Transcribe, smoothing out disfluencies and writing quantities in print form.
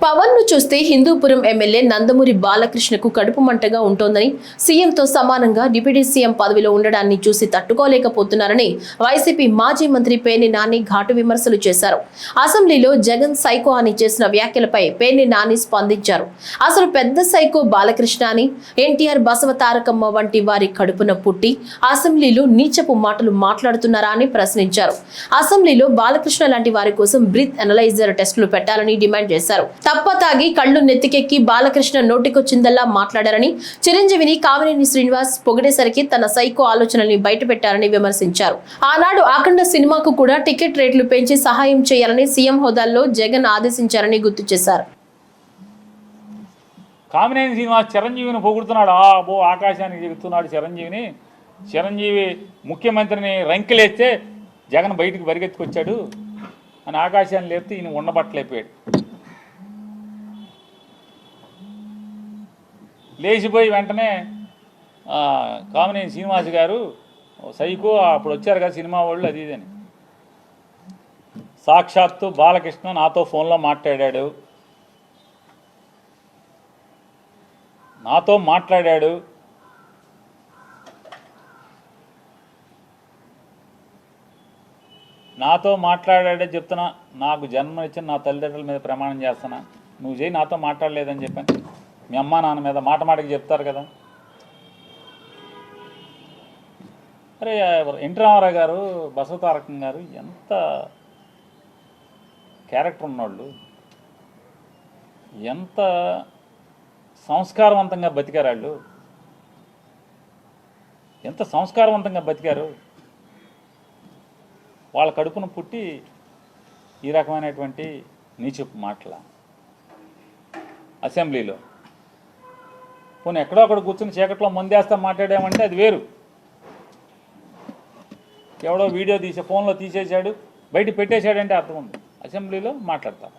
పవన్ ను చూస్తే హిందూపురం ఎమ్మెల్యే నందమూరి బాలకృష్ణకు కడుపు మంటగా ఉంటోందని, సీఎంతో సమానంగా డిప్యూటీ సీఎం పదవిలో ఉండడాన్ని చూసి తట్టుకోలేకపోతున్నారని వైసీపీ మాజీ మంత్రి పేర్ని నాని ఘాటు విమర్శలు చేశారు. అసెంబ్లీలో జగన్ సైకో అని చేసిన వ్యాఖ్యలపై పేర్ని నాని స్పందించారు. అసలు పెద్ద సైకో బాలకృష్ణ అని, ఎన్టీఆర్, బసవ తారకమ్మ వంటి వారి కడుపున పుట్టి అసెంబ్లీలో నీచపు మాటలు మాట్లాడుతున్నారా అని ప్రశ్నించారు. అసెంబ్లీలో బాలకృష్ణ లాంటి వారి కోసం బ్రీత్ అనలైజర్ టెస్టులు పెట్టాలని డిమాండ్ చేశారు. తప్ప తాగి కళ్ళు నెత్తికెక్కి బాలకృష్ణ నోటికొచ్చిందల్లా మాట్లాడారని, చిరంజీవిని కామినేని శ్రీనివాస్ పొగిడేసరికి తన సైకో ఆలోచనల్ని బయటపెట్టారని విమర్శించారు. ఆనాడు అఖండ సినిమాకు కూడా టికెట్ రేట్లు పెంచి సహాయం చేయాలని సీఎం హోదాల్లో జగన్ ఆదేశించారని గుర్తు చేశారు. కామినేని శ్రీనివాస్ చిరంజీవిని పొగుడుతున్నాడు. ఆకాశానికి చెబుతున్నాడు చిరంజీవి ముఖ్యమంత్రిని రంకెలేస్తే జగన్ బయటికి పరిగెత్తుకొచ్చాడు అని ఆకాశాన్ని లేపితే ఈయన ఉండబట్టలేకపోయాడు. లేచిపోయి వెంటనే కామినేని శ్రీనివాస్ గారు సైకో అప్పుడు వచ్చారు కదా సినిమా వాళ్ళు అది ఇదని. సాక్షాత్తు బాలకృష్ణ నాతో ఫోన్లో మాట్లాడాడు. నాతో మాట్లాడాడే చెప్తున్నా. నాకు జన్మనిచ్చిన నా తల్లిదండ్రుల మీద ప్రమాణం చేస్తున్నా, నువ్వు చేయి నాతో మాట్లాడలేదని చెప్పాను. మీ అమ్మా నాన్న మీద మాటకి చెప్తారు కదా. అరే ఎన్టీ రామారావు గారు, బసవ తారకం గారు ఎంత క్యారెక్టర్ ఉన్నవాళ్ళు, ఎంత సంస్కారవంతంగా బతికారు వాళ్ళు, ఎంత సంస్కారవంతంగా బతికారు. వాళ్ళ కడుపున పుట్టి ఈ రకమైనటువంటి నీచపు మాటల అసెంబ్లీలో. పోనీ ఎక్కడో అక్కడ కూర్చుని చీకట్లో మందేస్తా మాట్లాడామంటే అది వేరు. ఎవడో వీడియో ఫోన్లో తీసేశాడు, బయట పెట్టేశాడంటే అర్థం ఉంది. అసెంబ్లీలో మాట్లాడతాం.